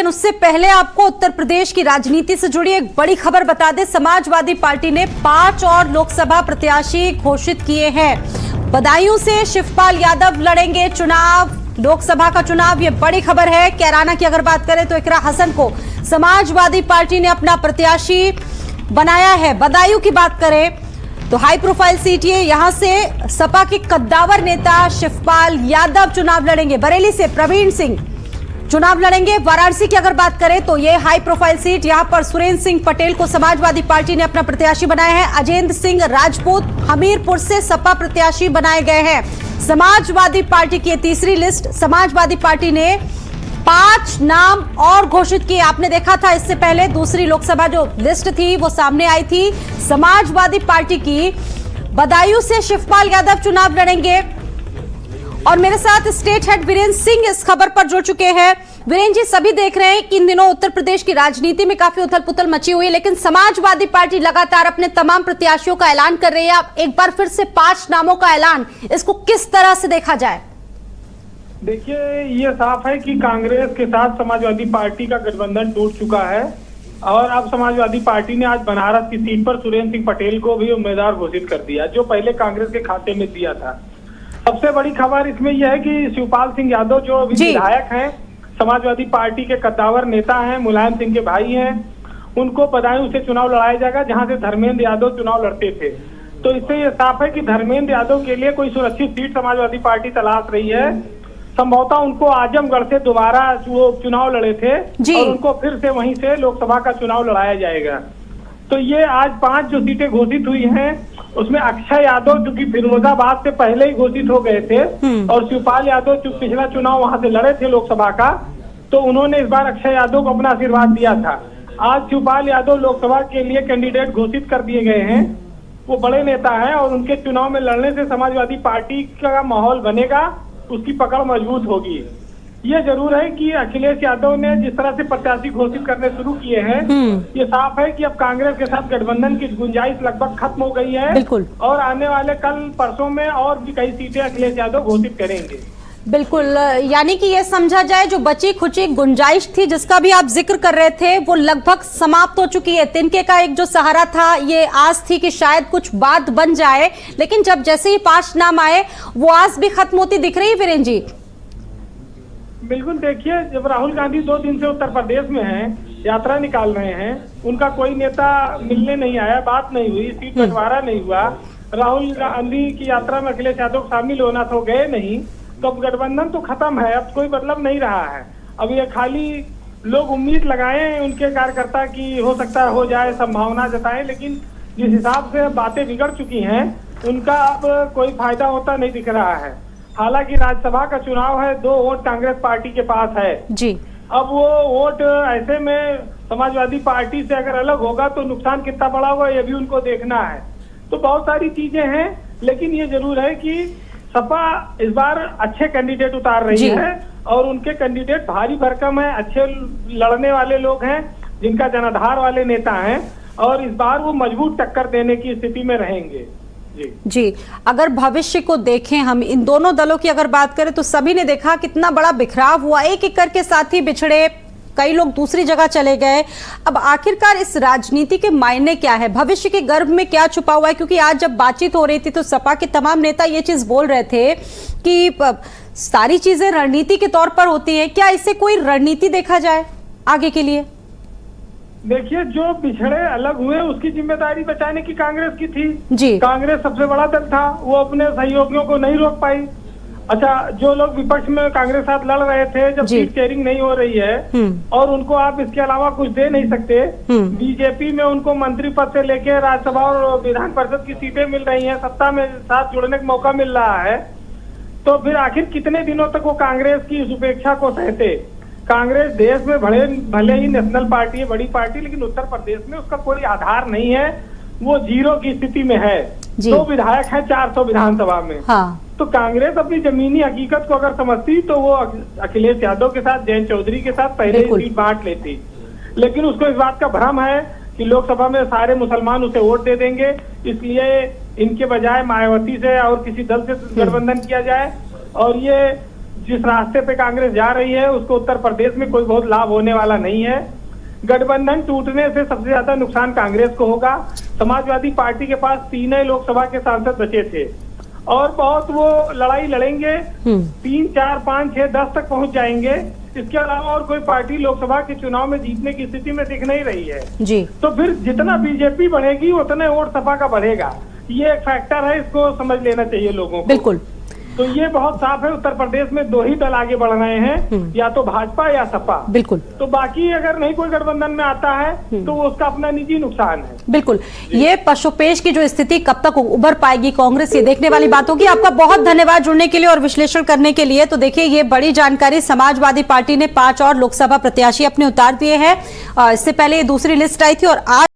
लेकिन उससे पहले आपको उत्तर प्रदेश की राजनीति से जुड़ी एक बड़ी खबर बता दें। समाजवादी पार्टी ने 5 और लोकसभा प्रत्याशी घोषित किए हैं। बदायूं से शिवपाल यादव लड़ेंगे चुनाव, लोकसभा का चुनाव। ये बड़ी खबर है। कैराना की अगर बात करें तो इकरा हसन को समाजवादी पार्टी ने अपना प्रत्याशी बनाया है। बदायूं की बात करें तो हाई प्रोफाइल सीट ये, यहां से सपा के कद्दावर नेता शिवपाल यादव चुनाव लड़ेंगे। बरेली से प्रवीण सिंह चुनाव लड़ेंगे। वाराणसी की अगर बात करें तो ये हाई प्रोफाइल सीट, यहां पर सुरेंद्र सिंह पटेल को समाजवादी पार्टी ने अपना प्रत्याशी बनाया है। अजेंद्र सिंह राजपूत हमीरपुर से सपा प्रत्याशी बनाए गए हैं। समाजवादी पार्टी की तीसरी लिस्ट, समाजवादी पार्टी ने 5 नाम और घोषित किए। आपने देखा था इससे पहले दूसरी लोकसभा जो लिस्ट थी वो सामने आई थी समाजवादी पार्टी की। बदायूं से शिवपाल यादव चुनाव लड़ेंगे और मेरे साथ स्टेट हेड वीरेंद्र सिंह इस खबर पर जुड़ चुके हैं। वीरेंद्र जी, सभी देख रहे हैं कि इन दिनों उत्तर प्रदेश की राजनीति में काफी उथल पुथल मची हुई है, लेकिन समाजवादी पार्टी लगातार अपने तमाम प्रत्याशियों का ऐलान कर रही है। अब एक बार फिर से 5 नामों का ऐलान, इसको किस तरह से देखा जाए? देखिए, ये साफ है कि कांग्रेस के साथ समाजवादी पार्टी का गठबंधन टूट चुका है और अब समाजवादी पार्टी ने आज बनारस की सीट पर सुरेंद्र सिंह पटेल को भी उम्मीदवार घोषित कर दिया, जो पहले कांग्रेस के खाते में दिया था। सबसे बड़ी खबर इसमें यह है कि शिवपाल सिंह यादव जो विधायक हैं, समाजवादी पार्टी के कद्दावर नेता हैं, मुलायम सिंह के भाई हैं, उनको बदायूं से चुनाव लड़ाया जाएगा, जहां से धर्मेंद्र यादव चुनाव लड़ते थे। तो इससे यह साफ है कि धर्मेंद्र यादव के लिए कोई सुरक्षित सीट समाजवादी पार्टी तलाश रही है। संभवतः उनको आजमगढ़ से दोबारा वो चुनाव लड़े थे और उनको फिर से वहीं से लोकसभा का चुनाव लड़ाया जाएगा। तो ये आज 5 जो सीटें घोषित हुई हैं, उसमें अक्षय यादव जो कि फिरोजाबाद से पहले ही घोषित हो गए थे और शिवपाल यादव जो पिछला चुनाव वहां से लड़े थे लोकसभा का, तो उन्होंने इस बार अक्षय यादव को अपना आशीर्वाद दिया था। आज शिवपाल यादव लोकसभा के लिए कैंडिडेट घोषित कर दिए गए हैं। वो बड़े नेता हैं और उनके चुनाव में लड़ने से समाजवादी पार्टी का माहौल बनेगा, उसकी पकड़ मजबूत होगी। ये जरूर है कि अखिलेश यादव ने जिस तरह से प्रत्याशी घोषित करने शुरू किए हैं, ये साफ है कि अब कांग्रेस के साथ गठबंधन की गुंजाइश लगभग खत्म हो गई है। बिल्कुल। और आने वाले कल परसों में और भी कई सीटें अखिलेश यादव घोषित करेंगे। बिल्कुल, यानी कि ये समझा जाए जो बची खुची गुंजाइश थी जिसका भी आप जिक्र कर रहे थे वो लगभग समाप्त हो चुकी है। तिनके का एक जो सहारा था, ये आस थी कि शायद कुछ बात बन जाए, लेकिन जब जैसे ही 5 नाम आए वो आस भी खत्म होती दिख रही है। वीरेंद्र जी, बिल्कुल, देखिए, जब राहुल गांधी 2 दिन से उत्तर प्रदेश में हैं, यात्रा निकाल रहे हैं, उनका कोई नेता मिलने नहीं आया, बात नहीं हुई, सीट बंटवारा नहीं हुआ, राहुल गांधी की यात्रा में अखिलेश यादव शामिल होना तो गए नहीं, तो अब गठबंधन तो खत्म है, अब कोई मतलब नहीं रहा है। अब ये खाली लोग उम्मीद लगाए उनके कार्यकर्ता की हो सकता है हो जाए, संभावना जताएं, लेकिन जिस हिसाब से बातें बिगड़ चुकी हैं उनका अब कोई फायदा होता नहीं दिख रहा है। हालांकि राज्यसभा का चुनाव है, 2 वोट कांग्रेस पार्टी के पास है जी। अब वो वोट ऐसे में समाजवादी पार्टी से अगर अलग होगा तो नुकसान कितना बड़ा होगा ये भी उनको देखना है। तो बहुत सारी चीजें हैं, लेकिन ये जरूर है कि सपा इस बार अच्छे कैंडिडेट उतार रही है और उनके कैंडिडेट भारी भरकम है, अच्छे लड़ने वाले लोग हैं, जिनका जनाधार वाले नेता हैं और इस बार वो मजबूत टक्कर देने की स्थिति में रहेंगे। जी, अगर भविष्य को देखें हम, इन दोनों दलों की अगर बात करें तो सभी ने देखा कितना बड़ा बिखराव हुआ, एक-एक करके साथी बिछड़े, कई लोग दूसरी जगह चले गए। अब आखिरकार इस राजनीति के मायने क्या है, भविष्य के गर्भ में क्या छुपा हुआ है? क्योंकि आज जब बातचीत हो रही थी तो सपा के तमाम नेता ये चीज बोल रहे थे कि सारी चीजें रणनीति के तौर पर होती हैं। क्या इससे कोई रणनीति देखा जाए आगे के लिए? देखिए, जो पिछड़े अलग हुए उसकी जिम्मेदारी बचाने की कांग्रेस की थी जी। कांग्रेस सबसे बड़ा दल था, वो अपने सहयोगियों को नहीं रोक पाई। अच्छा, जो लोग विपक्ष में कांग्रेस साथ लड़ रहे थे, जब सीट शेयरिंग नहीं हो रही है और उनको आप इसके अलावा कुछ दे नहीं सकते, बीजेपी में उनको मंत्री पद से लेके राज्यसभा और विधान परिषद की सीटें मिल रही हैं, सत्ता में साथ जुड़ने का मौका मिल रहा है, तो फिर आखिर कितने दिनों तक वो कांग्रेस की इस उपेक्षा को सहते? कांग्रेस देश में भले ही नेशनल पार्टी है, बड़ी पार्टी, लेकिन उत्तर प्रदेश में उसका कोई आधार नहीं है, वो जीरो की स्थिति में है। 2 विधायक हैं 400 विधानसभा में। हाँ। तो कांग्रेस अपनी जमीनी हकीकत को अगर समझती तो वो अखिलेश यादव के साथ, जयंत चौधरी के साथ पहले ही सीट बांट लेती, लेकिन उसको इस बात का भ्रम है कि लोकसभा में सारे मुसलमान उसे वोट दे देंगे, इसलिए इनके बजाय मायावती से और किसी दल से गठबंधन किया जाए और ये जिस रास्ते पे कांग्रेस जा रही है उसको उत्तर प्रदेश में कोई बहुत लाभ होने वाला नहीं है। गठबंधन टूटने से सबसे ज्यादा नुकसान कांग्रेस को होगा। समाजवादी पार्टी के पास 3 ही लोकसभा के सांसद बचे थे और बहुत वो लड़ाई लड़ेंगे, 3, 4, 5, 6, 10 तक पहुंच जाएंगे। इसके अलावा और कोई पार्टी लोकसभा के चुनाव में जीतने की स्थिति में दिख नहीं रही है जी। तो फिर जितना बीजेपी बढ़ेगी उतने वोट सपा का बढ़ेगा। ये एक फैक्टर है, इसको समझ लेना चाहिए लोगों को। बिल्कुल। तो ये बहुत साफ है, उत्तर प्रदेश में 2 ही दल आगे बढ़ रहे हैं, या तो भाजपा या सपा। बिल्कुल। तो बाकी अगर नहीं कोई गठबंधन में आता है तो उसका अपना निजी नुकसान है। बिल्कुल। ये पशुपेश की जो स्थिति कब तक उभर पाएगी कांग्रेस, ये देखने वाली बात होगी। आपका बहुत धन्यवाद जुड़ने के लिए और विश्लेषण करने के लिए। तो देखिए, ये बड़ी जानकारी, समाजवादी पार्टी ने 5 और लोकसभा प्रत्याशी अपने उतार दिए हैं। इससे पहले ये दूसरी लिस्ट आई थी और आज